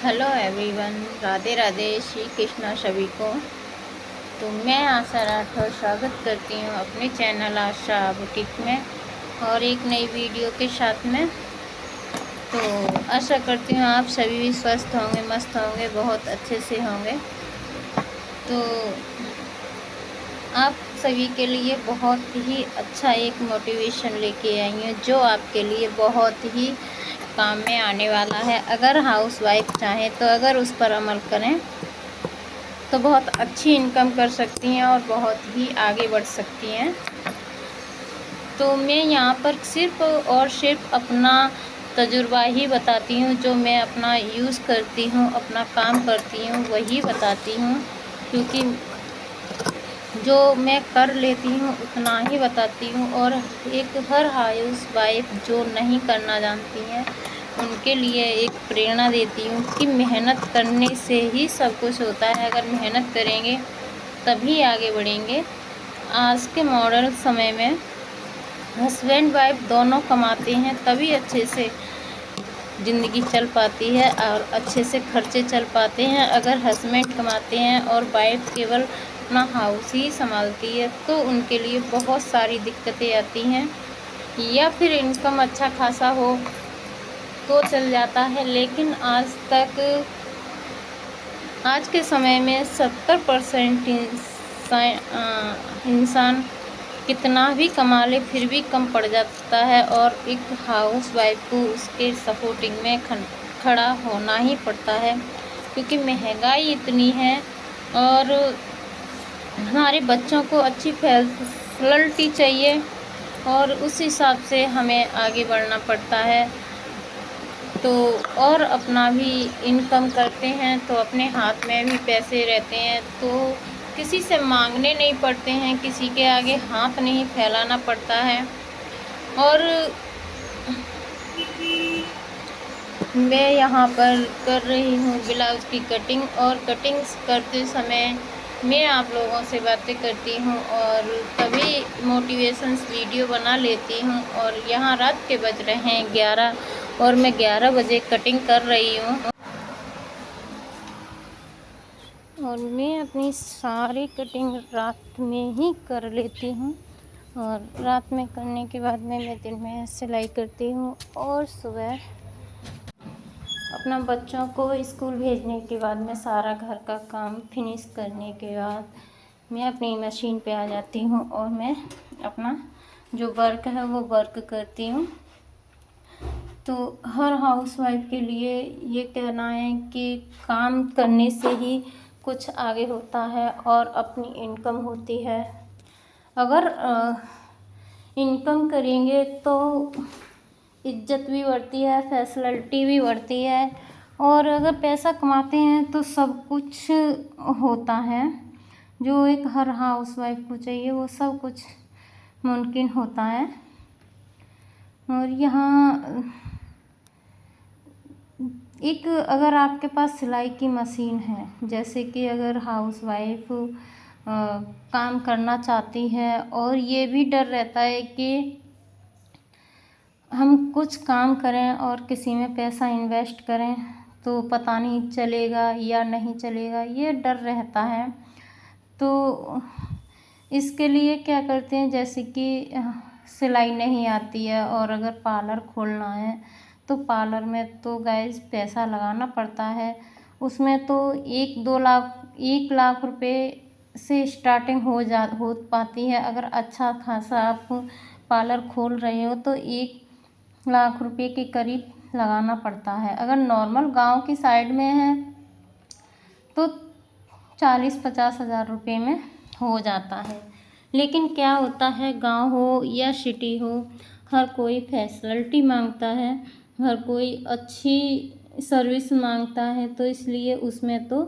Hello everyone, Radhe Radhe, Shri Krishna सभी को। तो मैं आशा राठौर स्वागत करती हूँ अपने चैनल आशा बुटीक में और एक नई वीडियो के साथ में। तो आशा करती हूँ आप सभी भी स्वस्थ होंगे, मस्त होंगे, बहुत अच्छे से होंगे। तो आप सभी के लिए बहुत ही अच्छा एक मोटिवेशन लेके आई हूँ जो आपके लिए बहुत ही काम में आने वाला है। अगर हाउसवाइफ चाहें तो अगर उस पर अमल करें तो बहुत अच्छी इनकम कर सकती हैं और बहुत ही आगे बढ़ सकती हैं। तो मैं यहाँ पर सिर्फ़ और सिर्फ अपना तजुर्बा ही बताती हूँ, जो मैं अपना यूज़ करती हूँ, अपना काम करती हूँ वही बताती हूँ, क्योंकि जो मैं कर लेती हूँ उतना ही बताती हूँ। और एक हर हाउसवाइफ जो नहीं करना जानती हैं उनके लिए एक प्रेरणा देती हूँ कि मेहनत करने से ही सब कुछ होता है। अगर मेहनत करेंगे तभी आगे बढ़ेंगे। आज के मॉडर्न समय में हस्बैंड वाइफ दोनों कमाते हैं तभी अच्छे से ज़िंदगी चल पाती है और अच्छे से खर्चे चल पाते हैं। अगर हस्बैंड कमाते हैं और वाइफ केवल अपना हाउस ही संभालती है तो उनके लिए बहुत सारी दिक्कतें आती हैं। या फिर इनकम अच्छा खासा हो तो चल जाता है, लेकिन आज के समय में 70% इंसान कितना भी कमा ले फिर भी कम पड़ जाता है और एक हाउसवाइफ को उसके सपोर्टिंग में खड़ा होना ही पड़ता है, क्योंकि महंगाई इतनी है और हमारे बच्चों को अच्छी फैसिलिटी चाहिए और उस हिसाब से हमें आगे बढ़ना पड़ता है। तो और अपना भी इनकम करते हैं तो अपने हाथ में भी पैसे रहते हैं, तो किसी से मांगने नहीं पड़ते हैं, किसी के आगे हाथ नहीं फैलाना पड़ता है। और मैं यहाँ पर कर रही हूँ ब्लाउज़ की कटिंग, और कटिंग्स करते समय मैं आप लोगों से बातें करती हूँ और कभी मोटिवेशंस वीडियो बना लेती हूँ। और यहाँ रात के बज रहे हैं 11 और मैं 11 बजे कटिंग कर रही हूँ और मैं अपनी सारी कटिंग रात में ही कर लेती हूँ। और रात में करने के बाद में मैं दिन में सिलाई करती हूँ और सुबह अपना बच्चों को स्कूल भेजने के बाद में सारा घर का काम फिनिश करने के बाद मैं अपनी मशीन पे आ जाती हूँ और मैं अपना जो वर्क है वो वर्क करती हूँ। तो हर हाउसवाइफ के लिए ये कहना है कि काम करने से ही कुछ आगे होता है और अपनी इनकम होती है। अगर इनकम करेंगे तो इज्जत भी बढ़ती है, फैसिलिटी भी बढ़ती है, और अगर पैसा कमाते हैं तो सब कुछ होता है। जो एक हर हाउसवाइफ को चाहिए वो सब कुछ मुमकिन होता है। और यहाँ एक अगर आपके पास सिलाई की मशीन है, जैसे कि अगर हाउसवाइफ काम करना चाहती है और ये भी डर रहता है कि हम कुछ काम करें और किसी में पैसा इन्वेस्ट करें तो पता नहीं चलेगा या नहीं चलेगा, ये डर रहता है। तो इसके लिए क्या करते हैं, जैसे कि सिलाई नहीं आती है और अगर पार्लर खोलना है तो पार्लर में तो गाइस पैसा लगाना पड़ता है। उसमें तो 1 लाख रुपए से स्टार्टिंग हो पाती है। अगर अच्छा खासा आप पार्लर खोल रहे हो तो 1 लाख रुपए के करीब लगाना पड़ता है। अगर नॉर्मल गांव की साइड में है तो 40-50 हज़ार रुपये में हो जाता है। लेकिन क्या होता है, गांव हो या सिटी हो, हर कोई फैसिलिटी मांगता है, हर कोई अच्छी सर्विस मांगता है, तो इसलिए उसमें तो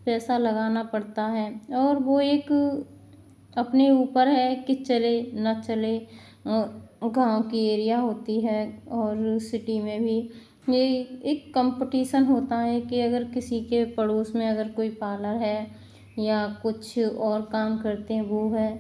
पैसा लगाना पड़ता है। और वो एक अपने ऊपर है कि चले न चले। गांव की एरिया होती है और सिटी में भी ये एक कंपटीशन होता है कि अगर किसी के पड़ोस में अगर कोई पार्लर है या कुछ और काम करते हैं वो है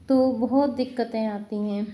तो बहुत दिक्कतें आती हैं।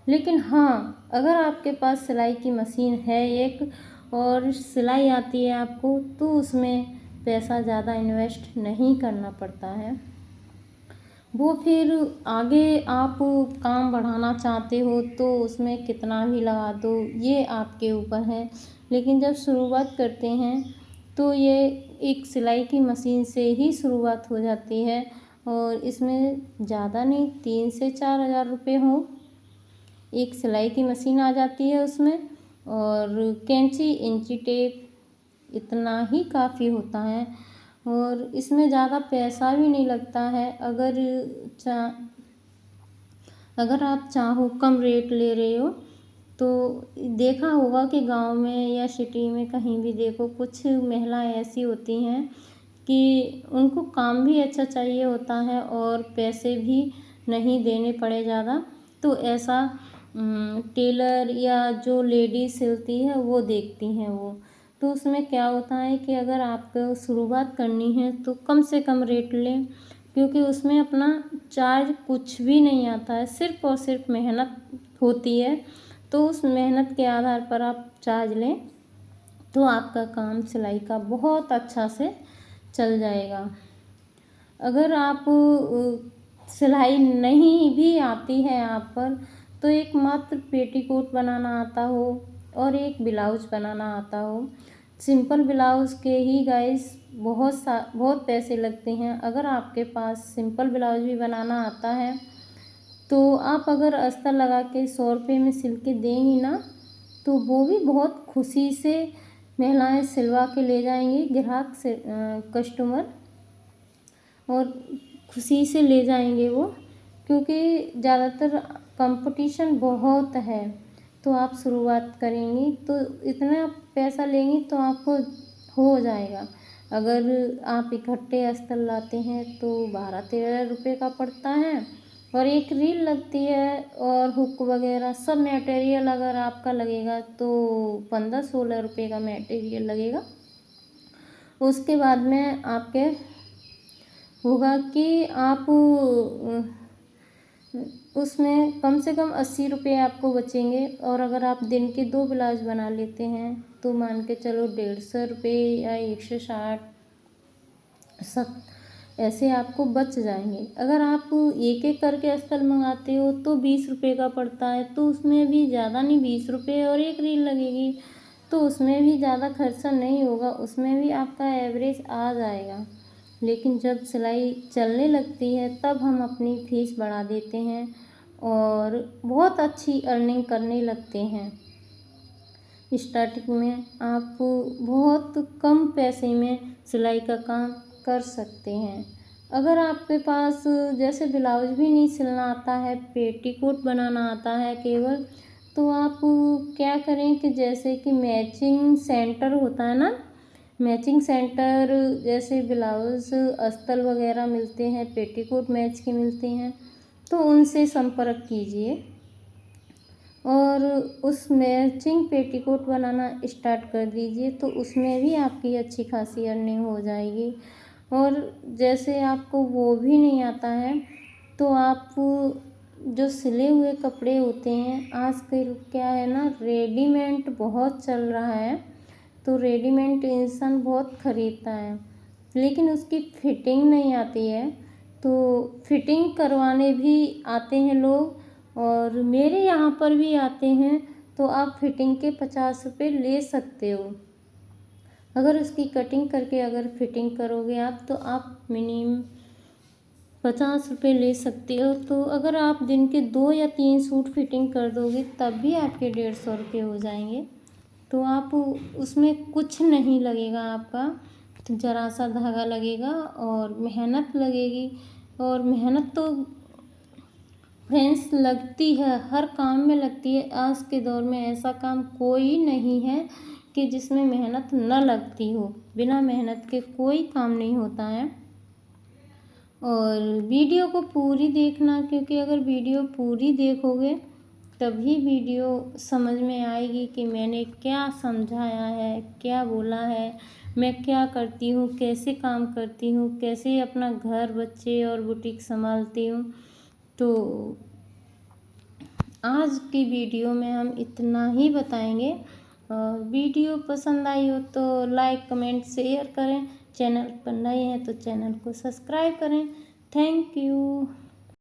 लेकिन हाँ, अगर आपके पास सिलाई की मशीन है एक और सिलाई आती है आपको, तो उसमें पैसा ज़्यादा इन्वेस्ट नहीं करना पड़ता है। वो फिर आगे आप काम बढ़ाना चाहते हो तो उसमें कितना भी लगा दो, ये आपके ऊपर है। लेकिन जब शुरुआत करते हैं तो ये एक सिलाई की मशीन से ही शुरुआत हो जाती है, और इसमें ज़्यादा नहीं 3 से 4 हज़ार रुपये हो, एक सिलाई की मशीन आ जाती है उसमें, और कैंची, इंची टेप, इतना ही काफ़ी होता है। और इसमें ज़्यादा पैसा भी नहीं लगता है। अगर आप चाहो कम रेट ले रहे हो तो देखा होगा कि गांव में या सिटी में कहीं भी देखो, कुछ महिलाएं ऐसी होती हैं कि उनको काम भी अच्छा चाहिए होता है और पैसे भी नहीं देने पड़े ज़्यादा, तो ऐसा टेलर या जो लेडीज सिलती है वो देखती हैं वो। तो उसमें क्या होता है कि अगर आपको शुरुआत करनी है तो कम से कम रेट लें, क्योंकि उसमें अपना चार्ज कुछ भी नहीं आता है, सिर्फ़ और सिर्फ मेहनत होती है। तो उस मेहनत के आधार पर आप चार्ज लें तो आपका काम सिलाई का बहुत अच्छा से चल जाएगा। अगर आप सिलाई नहीं भी आती है आप पर, तो एक मात्र पेटीकोट बनाना आता हो और एक ब्लाउज बनाना आता हो, सिंपल ब्लाउज के ही गाइस बहुत पैसे लगते हैं। अगर आपके पास सिंपल ब्लाउज भी बनाना आता है तो आप अगर अस्तर लगा के 100 रुपये में सिल के देंगी ना, तो वो भी बहुत खुशी से महिलाएं सिलवा के ले जाएंगी, ग्राहक से कस्टमर, और खुशी से ले जाएंगे वो, क्योंकि ज़्यादातर कंपटीशन बहुत है। तो आप शुरुआत करेंगी तो इतना पैसा लेंगी तो आपको हो जाएगा। अगर आप इकट्ठे अस्तर लाते हैं तो 12-13 रुपये का पड़ता है, और एक रील लगती है और हुक वगैरह सब मटेरियल अगर आपका लगेगा तो 15-16 रुपये का मटेरियल लगेगा। उसके बाद में आपके होगा कि आप उसमें कम से कम 80 रुपये आपको बचेंगे। और अगर आप दिन के 2 ब्लाउज बना लेते हैं तो मान के चलो 150 रुपये या 160 ऐसे आपको बच जाएंगे। अगर आप एक एक करके अस्तर मंगाते हो तो 20 रुपये का पड़ता है, तो उसमें भी ज़्यादा नहीं, 20 रुपये और एक रील लगेगी, तो उसमें भी ज़्यादा खर्चा नहीं होगा, उसमें भी आपका एवरेज आ जाएगा। लेकिन जब सिलाई चलने लगती है तब हम अपनी फीस बढ़ा देते हैं और बहुत अच्छी अर्निंग करने लगते हैं। स्टार्टिंग में आप बहुत कम पैसे में सिलाई का काम कर सकते हैं। अगर आपके पास जैसे ब्लाउज भी नहीं सिलना आता है, पेटीकोट बनाना आता है केवल, तो आप क्या करें कि जैसे कि मैचिंग सेंटर होता है ना, मैचिंग सेंटर जैसे ब्लाउज अस्तर वगैरह मिलते हैं, पेटीकोट मैच के मिलते हैं, तो उनसे संपर्क कीजिए और उस मैचिंग पेटीकोट बनाना स्टार्ट कर दीजिए, तो उसमें भी आपकी अच्छी खासी अर्निंग हो जाएगी। और जैसे आपको वो भी नहीं आता है तो आप जो सिले हुए कपड़े होते हैं, आजकल क्या है ना, रेडीमेड बहुत चल रहा है, तो रेडीमेड इंसान बहुत ख़रीदता है, लेकिन उसकी फिटिंग नहीं आती है, तो फिटिंग करवाने भी आते हैं लोग, और मेरे यहाँ पर भी आते हैं। तो आप फिटिंग के 50 रुपये ले सकते हो। अगर उसकी कटिंग करके अगर फिटिंग करोगे आप, तो आप मिनिमम 50 रुपये ले सकते हो। तो अगर आप दिन के 2 या 3 सूट फिटिंग कर दोगे तब भी आपके 150 रुपये हो जाएंगे। तो आप उसमें कुछ नहीं लगेगा आपका, तो ज़रा सा धागा लगेगा और मेहनत लगेगी, और मेहनत तो फ्रेंड्स लगती है, हर काम में लगती है। आज के दौर में ऐसा काम कोई नहीं है कि जिसमें मेहनत न लगती हो, बिना मेहनत के कोई काम नहीं होता है। और वीडियो को पूरी देखना, क्योंकि अगर वीडियो पूरी देखोगे तभी वीडियो समझ में आएगी कि मैंने क्या समझाया है, क्या बोला है, मैं क्या करती हूँ, कैसे काम करती हूँ, कैसे अपना घर, बच्चे और बुटीक संभालती हूँ। तो आज की वीडियो में हम इतना ही बताएंगे। और वीडियो पसंद आई हो तो लाइक कमेंट शेयर करें। चैनल पर नए हैं तो चैनल को सब्सक्राइब करें। Thank you.